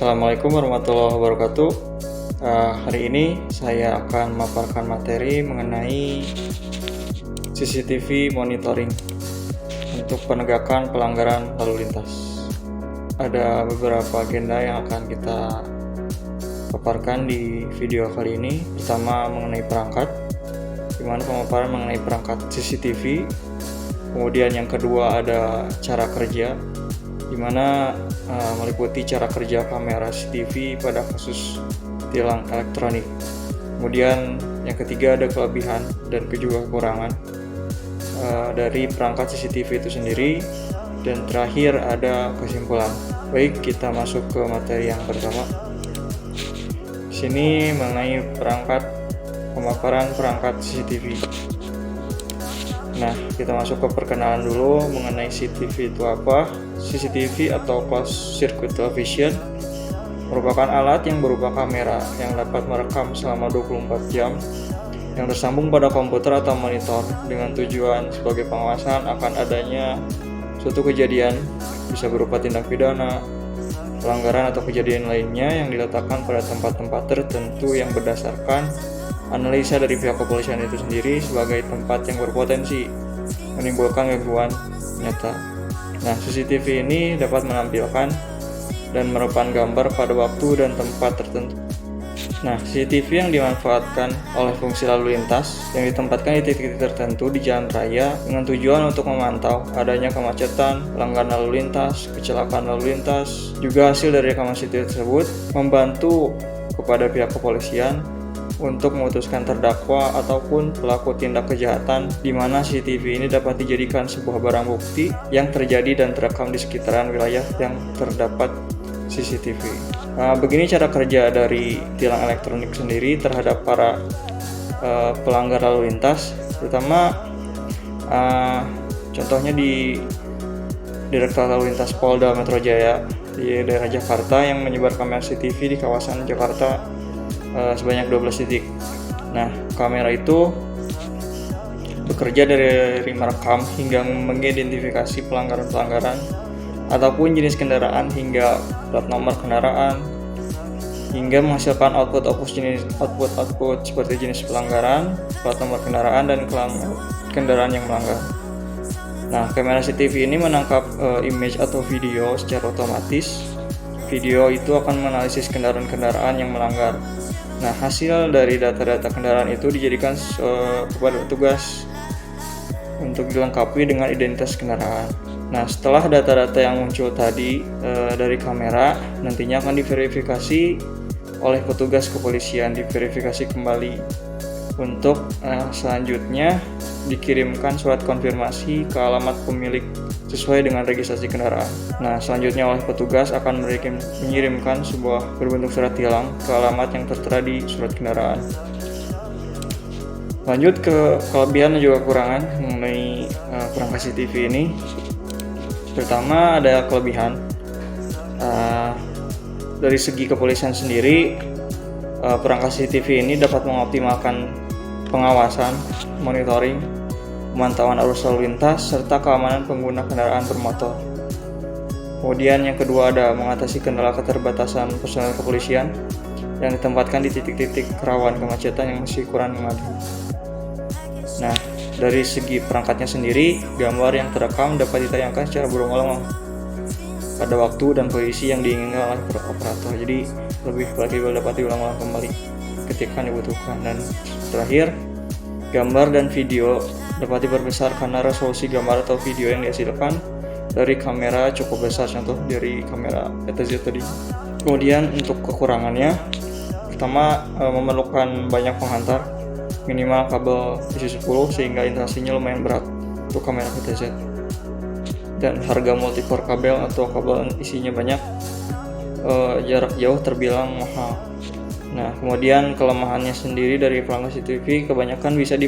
Assalamualaikum warahmatullahi wabarakatuh. Hari ini saya akan memaparkan materi mengenai CCTV monitoring untuk penegakan pelanggaran lalu lintas. Ada beberapa agenda yang akan kita paparkan di video kali ini. Pertama mengenai perangkat, di mana pemaparan mengenai perangkat CCTV. Kemudian yang kedua ada cara kerja, di mana meliputi cara kerja kamera CCTV pada kasus tilang elektronik. Kemudian yang ketiga ada kelebihan dan juga kekurangan dari perangkat CCTV itu sendiri, dan terakhir ada kesimpulan. Baik, kita masuk ke materi yang pertama. Di sini mengenai pemaparan perangkat CCTV. Nah, kita masuk ke perkenalan dulu mengenai CCTV itu apa. CCTV atau closed circuit television merupakan alat yang berupa kamera yang dapat merekam selama 24 jam yang tersambung pada komputer atau monitor dengan tujuan sebagai pengawasan akan adanya suatu kejadian, bisa berupa tindak pidana, pelanggaran atau kejadian lainnya yang diletakkan pada tempat-tempat tertentu yang berdasarkan analisa dari pihak kepolisian itu sendiri sebagai tempat yang berpotensi menimbulkan gangguan nyata. Nah, CCTV ini dapat menampilkan dan merekam gambar pada waktu dan tempat tertentu. Nah, CCTV yang dimanfaatkan oleh fungsi lalu lintas yang ditempatkan di titik-titik tertentu di jalan raya dengan tujuan untuk memantau adanya kemacetan, pelanggaran lalu lintas, kecelakaan lalu lintas. Juga hasil dari rekaman CCTV tersebut membantu kepada pihak kepolisian untuk memutuskan terdakwa ataupun pelaku tindak kejahatan, di mana CCTV ini dapat dijadikan sebuah barang bukti yang terjadi dan terekam di sekitaran wilayah yang terdapat CCTV. Begini cara kerja dari tilang elektronik sendiri terhadap para pelanggar lalu lintas. Pertama, contohnya di Direktorat Lalu Lintas Polda Metro Jaya di daerah Jakarta yang menyebar kamera CCTV di kawasan Jakarta sebanyak 12 titik. Nah, kamera itu bekerja dari merekam hingga mengidentifikasi pelanggaran-pelanggaran ataupun jenis kendaraan hingga plat nomor kendaraan, hingga menghasilkan output seperti jenis pelanggaran, plat nomor kendaraan, dan kendaraan yang melanggar. Nah, kamera CCTV ini menangkap image atau video secara otomatis. Video itu akan menganalisis kendaraan-kendaraan yang melanggar. Nah, hasil dari data-data kendaraan itu dijadikan kepada petugas untuk dilengkapi dengan identitas kendaraan. Nah, setelah data-data yang muncul tadi dari kamera, nantinya akan diverifikasi oleh petugas kepolisian, diverifikasi kembali untuk selanjutnya dikirimkan surat konfirmasi ke alamat pemilik sesuai dengan registrasi kendaraan. Nah, selanjutnya oleh petugas akan mengirimkan sebuah berbentuk surat tilang ke alamat yang tertera di surat kendaraan. Lanjut ke kelebihan dan juga kekurangan mengenai perangkat CCTV ini. Pertama, ada kelebihan dari segi kepolisian sendiri. Perangkat CCTV ini dapat mengoptimalkan pengawasan, monitoring, pemantauan arus lalu lintas, serta keamanan pengguna kendaraan bermotor. Kemudian yang kedua ada mengatasi kendala keterbatasan personel kepolisian yang ditempatkan di titik-titik rawan kemacetan yang masih kurang memadai. Nah, dari segi perangkatnya sendiri, gambar yang terekam dapat ditayangkan secara berulang-ulang pada waktu dan posisi yang diinginkan oleh operator. Jadi lebih fleksibel, dapat diulang-ulang kembali ketika dibutuhkan. Dan terakhir, gambar dan video dapat diperbesar karena resolusi gambar atau video yang dihasilkan dari kamera cukup besar, contoh dari kamera PTZ tadi. Kemudian untuk kekurangannya, pertama memerlukan banyak penghantar, minimal kabel DC10 sehingga instalasinya lumayan berat untuk kamera PTZ. Dan harga multicore kabel atau kabel isinya banyak, jarak jauh terbilang mahal. Nah, kemudian kelemahannya sendiri dari pelanggan CCTV kebanyakan bisa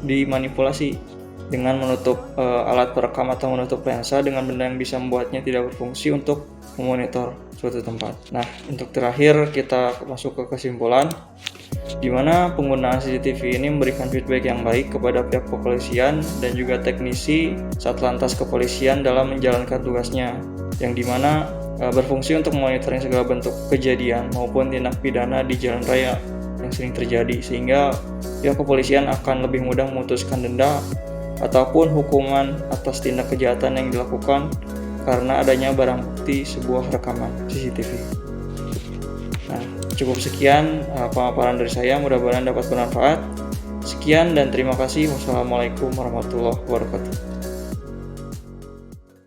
dimanipulasi dengan menutup alat perekam atau menutup lensa dengan benda yang bisa membuatnya tidak berfungsi untuk memonitor suatu tempat. Nah, untuk terakhir kita masuk ke kesimpulan. di mana penggunaan CCTV ini memberikan feedback yang baik kepada pihak kepolisian dan juga teknisi Satlantas Kepolisian dalam menjalankan tugasnya, yang dimana berfungsi untuk monitoring segala bentuk kejadian maupun tindak pidana di jalan raya yang sering terjadi, sehingga pihak kepolisian akan lebih mudah memutuskan denda ataupun hukuman atas tindak kejahatan yang dilakukan karena adanya barang bukti sebuah rekaman CCTV. Nah, cukup sekian pemaparan dari saya, mudah-mudahan dapat bermanfaat. Sekian dan terima kasih. Wassalamualaikum warahmatullahi wabarakatuh.